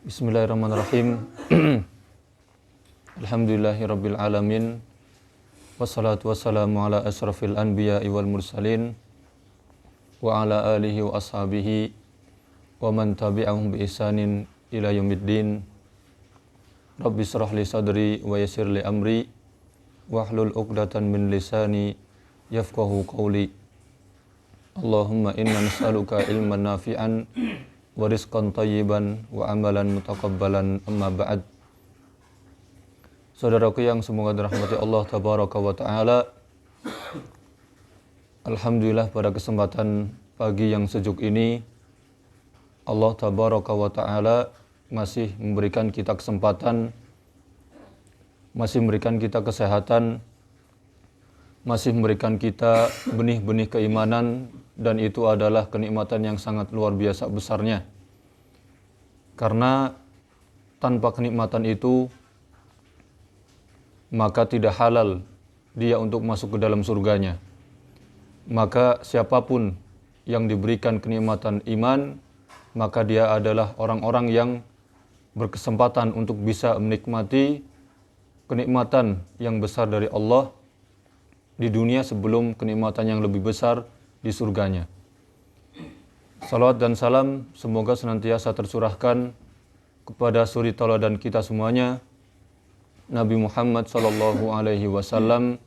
Bismillahirrahmanirrahim. Alhamdulillahirabbil alamin. Wassalatu wassalamu ala asrafil anbiya'i wal mursalin wa ala alihi wa ashabihi wa man tabi'ahum bi ihsanin ila yaumiddin. Rabbi shrah li sadri wa yassir li amri wahlul 'uqdatan min lisani yafqahu qawli. Allahumma inna nas'aluka ilman nafi'an wa rizqan thayyiban wa amalan mutaqabbalan, amma ba'd. Saudaraku yang semoga dirahmati Allah tabaraka wa ta'ala, alhamdulillah pada kesempatan pagi yang sejuk ini Allah tabaraka wa ta'ala masih memberikan kita kesempatan, masih memberikan kita kesehatan, masih memberikan kita benih-benih keimanan, dan itu adalah kenikmatan yang sangat luar biasa besarnya. Karena tanpa kenikmatan itu maka tidak halal dia untuk masuk ke dalam surganya. Maka siapapun yang diberikan kenikmatan iman, maka dia adalah orang-orang yang berkesempatan untuk bisa menikmati kenikmatan yang besar dari Allah di dunia sebelum kenikmatan yang lebih besar di surganya. Salawat dan salam semoga senantiasa tercurahkan kepada suri tauladan kita semuanya, Nabi Muhammad sallallahu alaihi wasallam,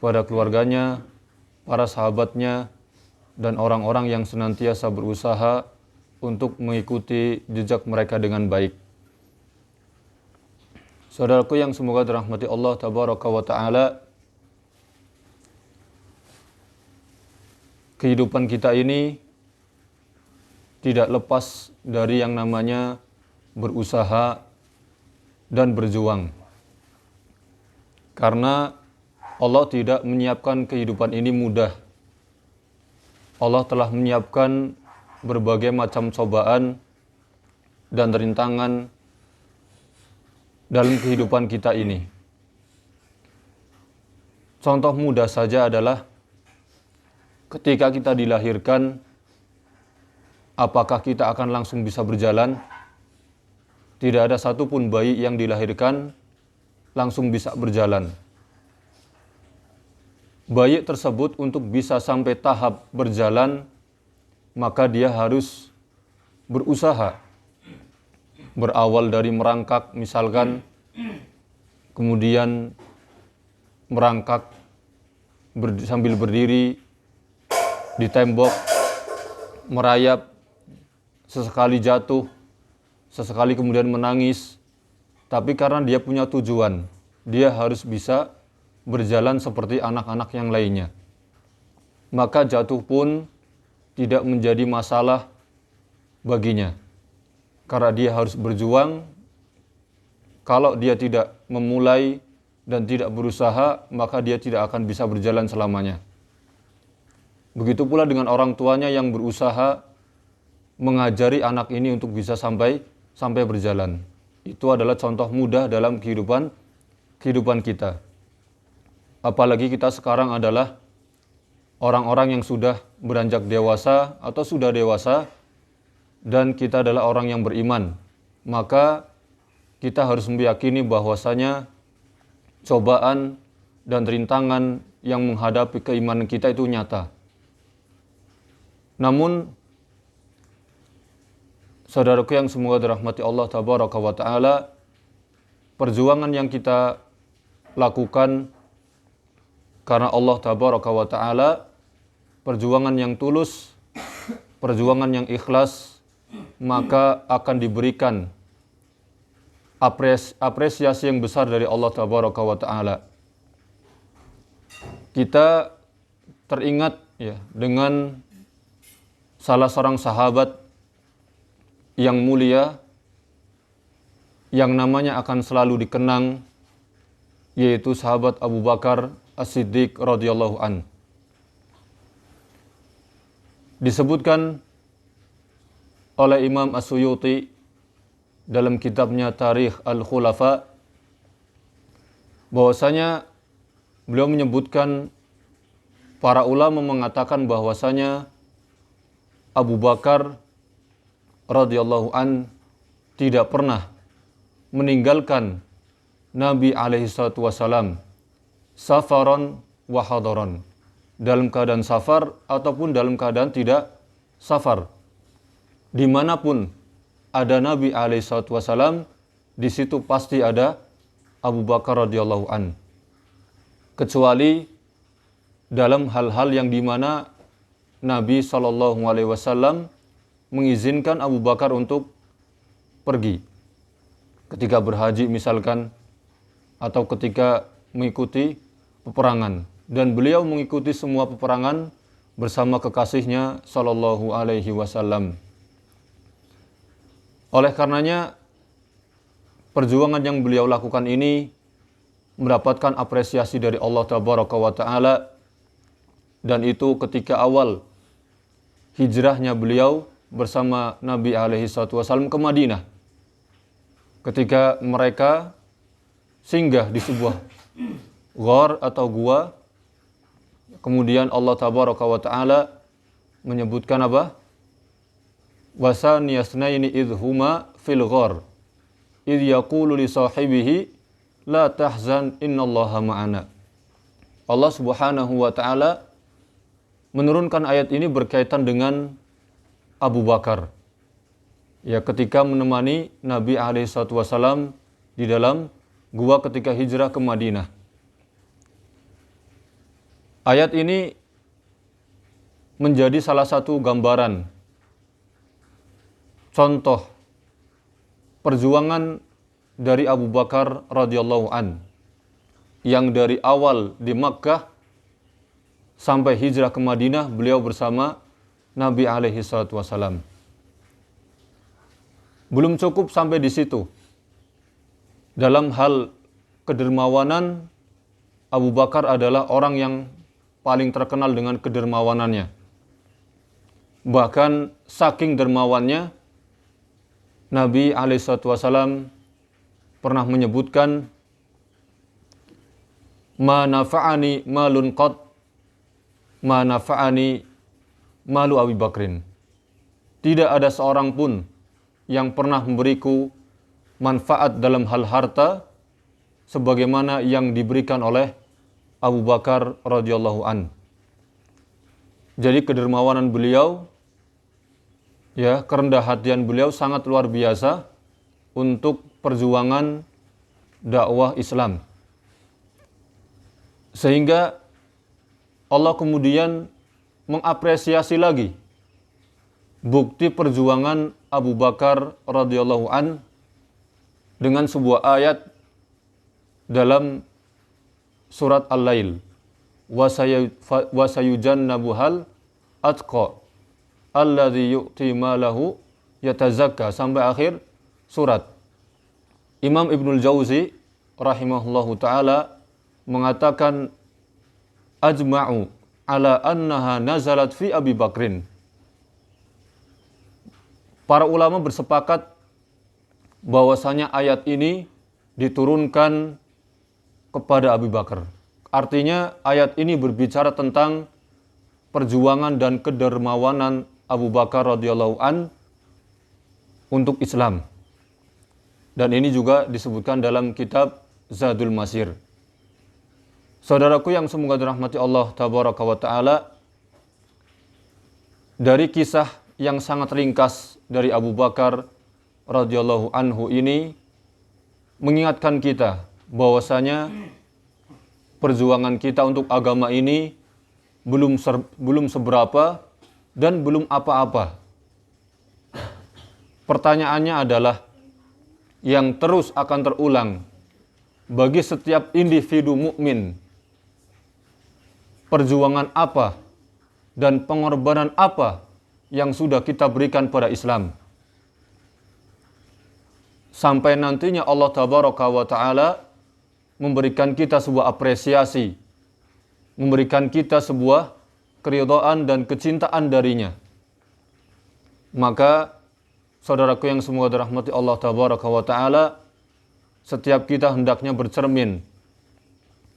pada keluarganya, para sahabatnya, dan orang-orang yang senantiasa berusaha untuk mengikuti jejak mereka dengan baik. Saudaraku yang semoga dirahmati Allah tabaraka wa ta'ala, kehidupan kita ini tidak lepas dari yang namanya berusaha dan berjuang. Karena Allah tidak menyiapkan kehidupan ini mudah. Allah telah menyiapkan berbagai macam cobaan dan rintangan dalam kehidupan kita ini. Contoh mudah saja adalah ketika kita dilahirkan, apakah kita akan langsung bisa berjalan? Tidak ada satupun bayi yang dilahirkan langsung bisa berjalan. Bayi tersebut untuk bisa sampai tahap berjalan, maka dia harus berusaha. Berawal dari merangkak misalkan, kemudian merangkak sambil berdiri di tembok, merayap, sesekali jatuh, sesekali kemudian menangis. Tapi karena dia punya tujuan, dia harus bisa berjalan seperti anak-anak yang lainnya. Maka jatuh pun tidak menjadi masalah baginya. Karena dia harus berjuang. Kalau dia tidak memulai dan tidak berusaha, maka dia tidak akan bisa berjalan selamanya. Begitu pula dengan orang tuanya yang berusaha mengajari anak ini untuk bisa sampai berjalan. Itu adalah contoh mudah dalam kehidupan kita. Apalagi kita sekarang adalah orang-orang yang sudah beranjak dewasa atau sudah dewasa, dan kita adalah orang yang beriman. Maka kita harus meyakini bahwasanya cobaan dan rintangan yang menghadapi keimanan kita itu nyata. Namun, saudaraku yang semoga dirahmati Allah tabaraka wa ta'ala, perjuangan yang kita lakukan karena Allah tabaraka wa ta'ala, perjuangan yang tulus, perjuangan yang ikhlas, maka akan diberikan apresiasi yang besar dari Allah tabaraka wa ta'ala. Kita teringat dengan salah seorang sahabat yang mulia yang namanya akan selalu dikenang, yaitu sahabat Abu Bakar As-Siddiq radhiyallahu an. Disebutkan oleh Imam As-Suyuti dalam kitabnya Tarikh Al-Khulafa bahwasanya beliau menyebutkan para ulama mengatakan bahwasanya Abu Bakar radhiyallahu an tidak pernah meninggalkan Nabi alaihi salatu wasalam safaron wa hadaron, dalam keadaan safar ataupun dalam keadaan tidak safar. Dimanapun ada Nabi alaihi salatu wasalam, di situ pasti ada Abu Bakar radhiyallahu an. Kecuali dalam hal-hal yang dimana Nabi SAW mengizinkan Abu Bakar untuk pergi. Ketika berhaji misalkan, atau ketika mengikuti peperangan. Dan beliau mengikuti semua peperangan bersama kekasihnya SAW. Oleh karenanya, perjuangan yang beliau lakukan ini mendapatkan apresiasi dari Allah Tabaraka wa Ta'ala, dan itu ketika awal hijrahnya beliau bersama Nabi SAW ke Madinah. Ketika mereka singgah di sebuah ghar atau gua, kemudian Allah Tabaraka wa Ta'ala menyebutkan apa? Wasaniyasnaini idhuma fil ghar idh yaqulu li sahibihi la tahzan innallaha ma'ana. Allah Subhanahu wa Ta'ala menurunkan ayat ini berkaitan dengan Abu Bakar. Ya, ketika menemani Nabi SAW di dalam gua ketika hijrah ke Madinah. Ayat ini menjadi salah satu gambaran contoh perjuangan dari Abu Bakar radhiyallahu an, yang dari awal di Makkah sampai hijrah ke Madinah beliau bersama Nabi alaihi salatu wasalam. Belum cukup sampai di situ. Dalam hal kedermawanan, Abu Bakar adalah orang yang paling terkenal dengan kedermawanannya. Bahkan saking dermawannya, Nabi SAW pernah menyebutkan, ma nafa'ani malun qad ma nafa'ani malu Abi Bakrin. Tidak ada seorang pun yang pernah memberiku manfaat dalam hal harta sebagaimana yang diberikan oleh Abu Bakar radhiyallahu an. Jadi kedermawanan beliau, ya, kerendah hatian beliau sangat luar biasa untuk perjuangan dakwah Islam. Sehingga Allah kemudian mengapresiasi lagi bukti perjuangan Abu Bakar radhiyallahu an dengan sebuah ayat dalam surat Al-Lail, wa sayujannabuhal atqa alladzi yu'ti malahu yatazakka, sampai akhir surat. Imam Ibnul Jauzi rahimahullahu ta'ala mengatakan, ajma'u ala annaha nazalat fi Abi Bakrin. Para ulama bersepakat bahwasanya ayat ini diturunkan kepada Abu Bakar. Artinya ayat ini berbicara tentang perjuangan dan kedermawanan Abu Bakar radhiyallahu an untuk Islam. Dan ini juga disebutkan dalam kitab Zadul Masir. Saudaraku yang semoga dirahmati Allah Tabaraka wa Ta'ala, dari kisah yang sangat ringkas dari Abu Bakar radhiyallahu anhu ini mengingatkan kita bahwasanya perjuangan kita untuk agama ini belum seberapa dan belum apa-apa. Pertanyaannya adalah yang terus akan terulang bagi setiap individu mukmin. Perjuangan apa dan pengorbanan apa yang sudah kita berikan pada Islam? Sampai nantinya Allah Tabaraka wa Ta'ala memberikan kita sebuah apresiasi, memberikan kita sebuah keridhaan dan kecintaan darinya. Maka Saudaraku yang semoga dirahmati Allah Tabaraka wa Ta'ala, setiap kita hendaknya bercermin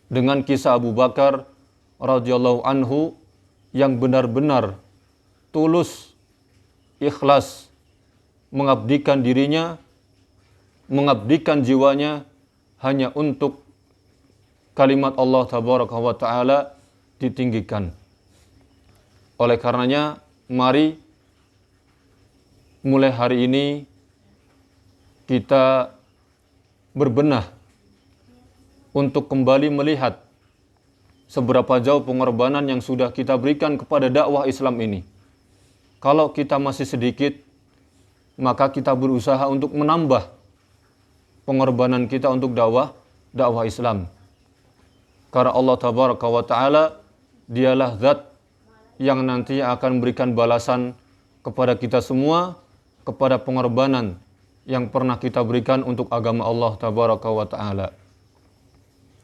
dengan kisah Abu Bakar radhiyallahu anhu yang benar-benar tulus, ikhlas, mengabdikan dirinya, mengabdikan jiwanya hanya untuk kalimat Allah Tabaraka wa Ta'ala ditinggikan. Oleh karenanya, mari mulai hari ini kita berbenah untuk kembali melihat seberapa jauh pengorbanan yang sudah kita berikan kepada dakwah Islam ini. Kalau kita masih sedikit, maka kita berusaha untuk menambah pengorbanan kita untuk dakwah Islam. Karena Allah Tabaraka wa Ta'ala dialah zat yang nanti akan memberikan balasan kepada kita semua, kepada pengorbanan yang pernah kita berikan untuk agama Allah Tabaraka wa Ta'ala.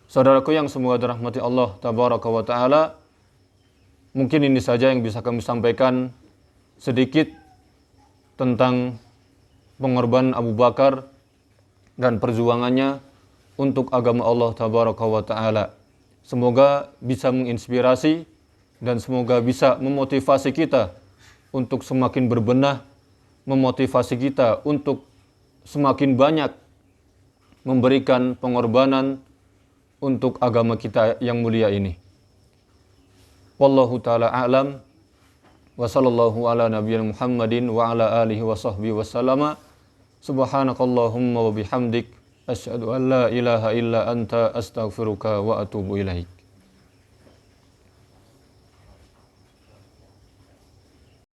Saudaraku yang semoga dirahmati Allah Tabaraka wa Ta'ala, mungkin ini saja yang bisa kami sampaikan sedikit tentang pengorbanan Abu Bakar dan perjuangannya untuk agama Allah Tabaraka wa Ta'ala. Semoga bisa menginspirasi dan semoga bisa memotivasi kita untuk semakin berbenah, memotivasi kita untuk semakin banyak memberikan pengorbanan untuk agama kita yang mulia ini. Wallahu ta'ala a'lam wa sallallahu ala nabiyyina Muhammadin wa ala alihi wa sahbihi wa sallama. Subhanakallahumma wa bihamdik asyhadu an la ilaha illa anta astaghfiruka wa atubu ilaik.